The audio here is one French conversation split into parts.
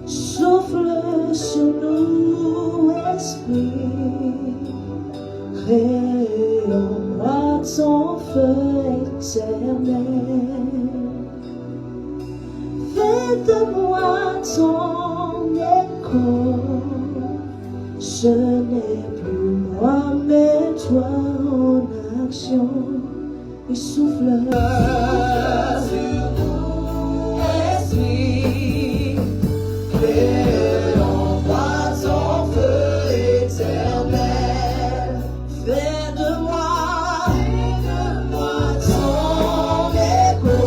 Souffle sur nous, esprit, créons-moi ton feu éternel. Fais de moi ton écho, ce n'est plus moi mais toi en action. Et souffle sur nous, esprit, créons-moi ton feu éternel. Fais de moi ton écho,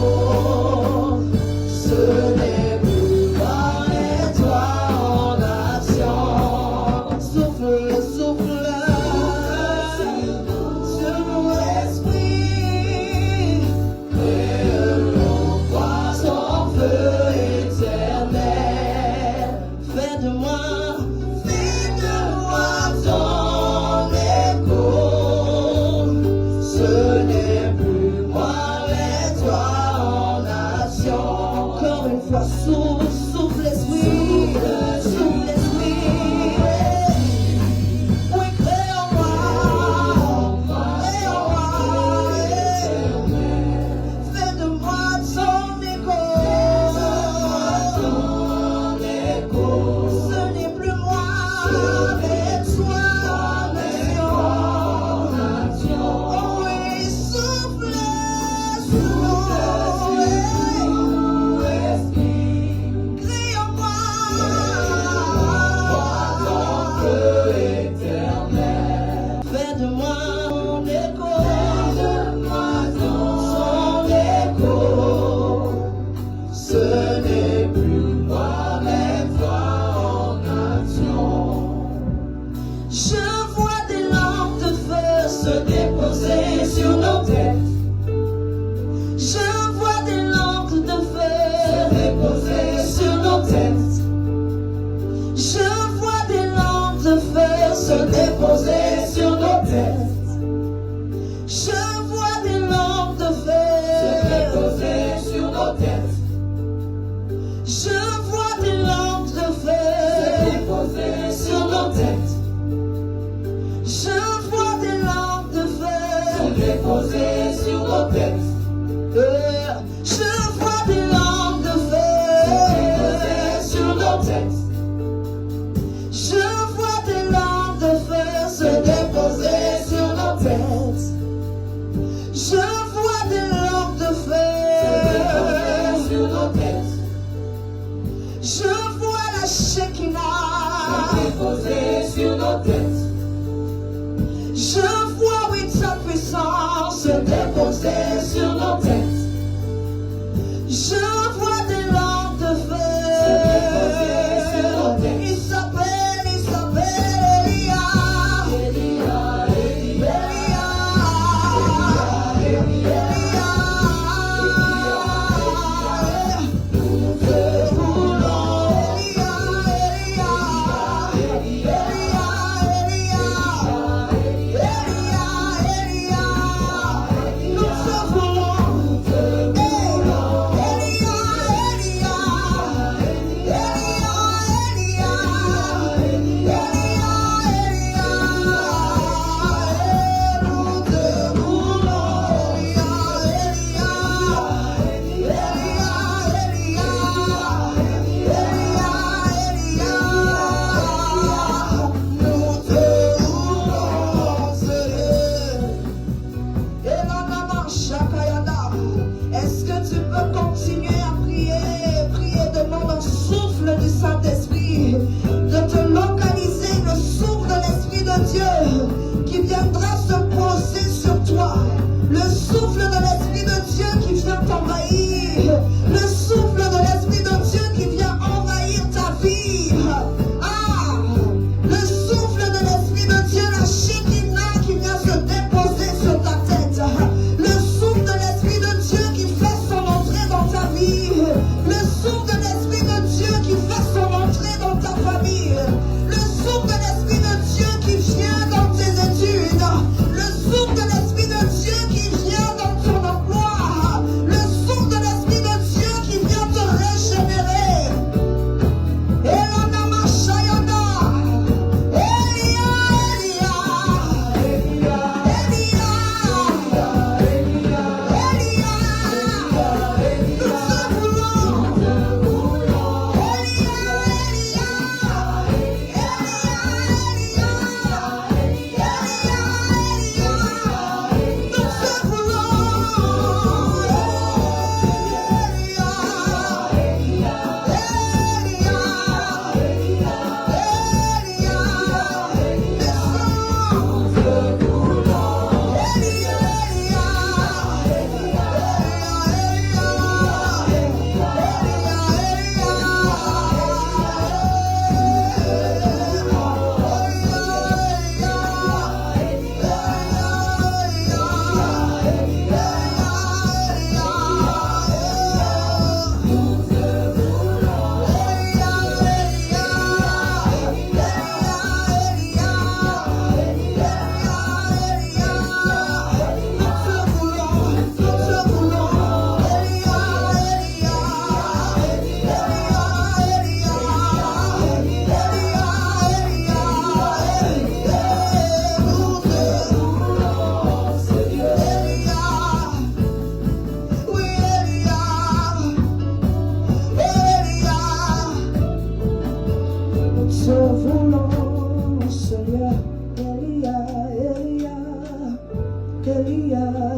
ce n'est plus moi mais toi en action. Souffle, souffle sur mon esprit, créons-moi ton feu éternel. Fais de moi ton écho, ce n'est plus moi mais toi en action. Encore une fois, souffle, souffle l'esprit, souffle l'esprit. Oui, créons-moi, fais de moi ton écho. Ce n'est plus moi, mais toi en action. Oh oui, souffle sur mon esprit. Créons-moi ton feu éternel. Fais de moi ton écho, son écho. Ce n'est plus moi, mais toi en action. Je vois des lampes de feu se déposer sur nos têtes. Je vois des lampes de feu se déposer sur nos têtes. Je vois des lampes de feu se déposer sur nos têtes. Je vois des lampes de feu se déposer sur nos têtes. Je vois des lampes de feu se déposer sur nos têtes. Je vois des lampes de feu se déposer sur nos têtes. Je vois des lampes de feu se déposer sur nos têtes. Je vois des lampes de feu se déposer sur nos têtes. Je vois des lampes de feu se déposer sur nos têtes. Je vois la Shekinah se déposer sur nos têtes. Je vois, oui, ta puissance se déposer sur nos têtes. Je vois des lampes de feu se déposer sur nos têtes. Il s'appelle Elia. Elia, Elia, Elia, Elia. Nous te voulons, Elia, Elia, Elia, Elia.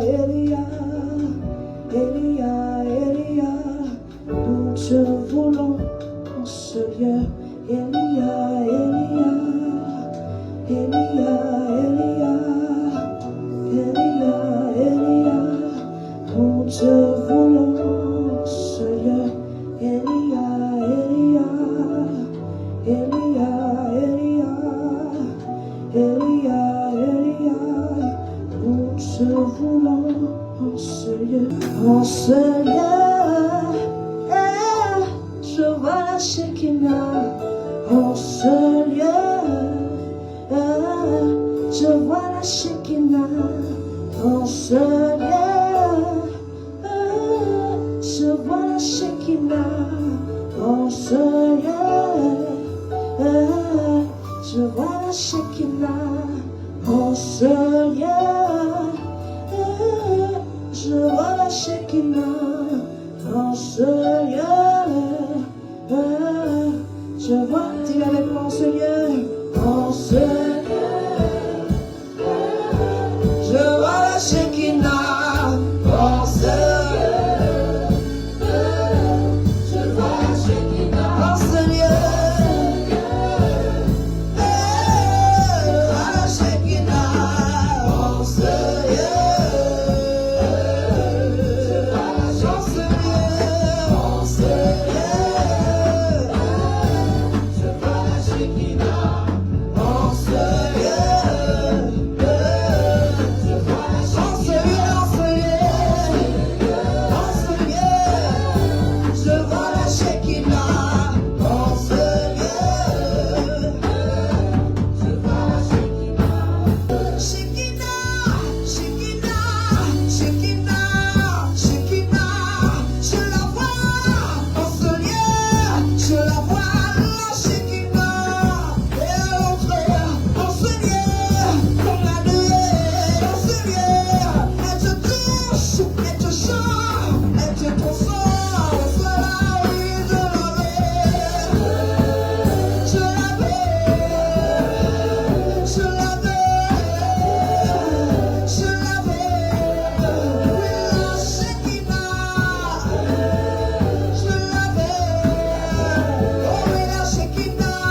Elia, Elia, Elia, nous te voulons en ce lieu. Elia, Elia, Elia, Elia, Elia, Elia, nous te voulons en ce lieu. Elia, Elia, Elia, Elia, Elia, Elia, nous te voulons en ce lieu. En ce lieu, je vois la Shekinah. En ce lieu, je vois la Shekinah. En ce lieu, je vois la Shekinah. En ce lieu, je vois la Shekinah. En ce lieu, je vois la Shekinah. En ce lieu, je vois, dis avec moi en ce lieu. En ce lieu, je vois la Shekinah. En ce lieu, je vois la Shekinah. En ce lieu, la Shekinah. En ce lieu, je vois la Shekinah. En ce lieu, je vois la Shekinah. En ce lieu, je vois la Shekinah. En ce lieu, je vois la Shekinah. En ce lieu, je vois la Shekinah. Shekinah, Shekinah, Shekinah, Shekinah, je la vois. En ce lieu, je la vois, la Shekinah. Elle entre en ce lieu, comme la nuée. En ce lieu, elle te touche, elle te chante, elle te transforme. Cela, oui, je l'avais, je l'avais, je l'avais, oui, la Shekinah, je l'avais, oh oui, la Shekinah,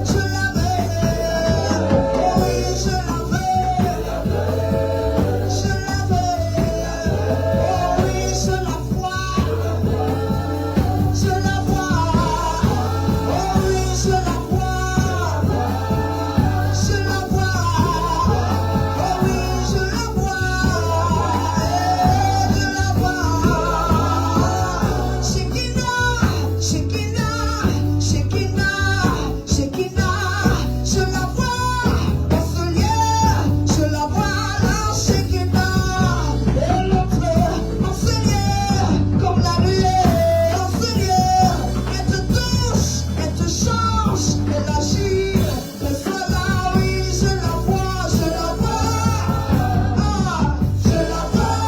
je l'avais, oh oui, je l'avais, oh oui, je la vois, je la vois, oh oui, je la vois, je la vois, oh oui, je la vois, je la vois. Shekinah, Shekinah, Shekinah, Shekinah, je la vois en ce lieu, je la vois, la Shekinah. Elle entre en ce lieu, comme la nuée, en ce lieu, elle te touche, elle te change, elle agit. Elle soit là, oui, je la vois, je la vois. Ah, je la vois,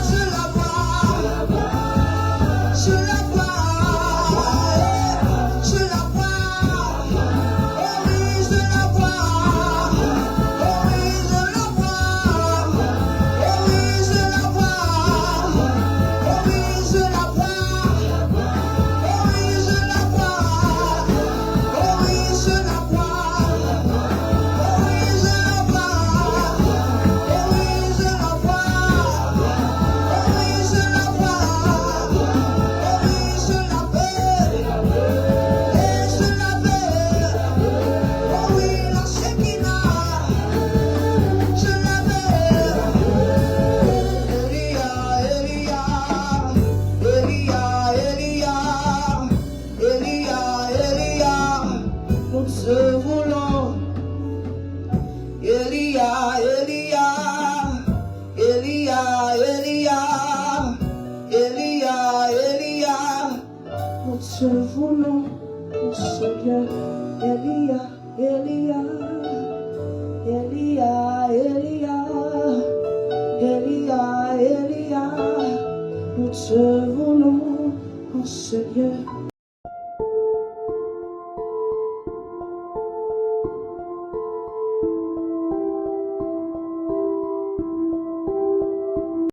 je la vois, je la vois, je la vois. Oh oui, je la vois, oh oui, je la vois, oh oui, je la vois, oh oui, je la vois, oh oui, je la vois, oh oui, je la vois, oh oui, je la vois, oh oui, je la vois, oh oui, je la vois, oh oui, je l'avais, et je l'avais, oh oui, la Shekinah, je l'avais. Elia, Elia, Elia, Elia, Elia, Elia, nous te voulons. Elia, Elia, Elia, Elia, Elia, Elia, nous te voulons en ce lieu. Elia, Elia, Elia, Elia, Elia, Elia, nous te voulons en ce lieu.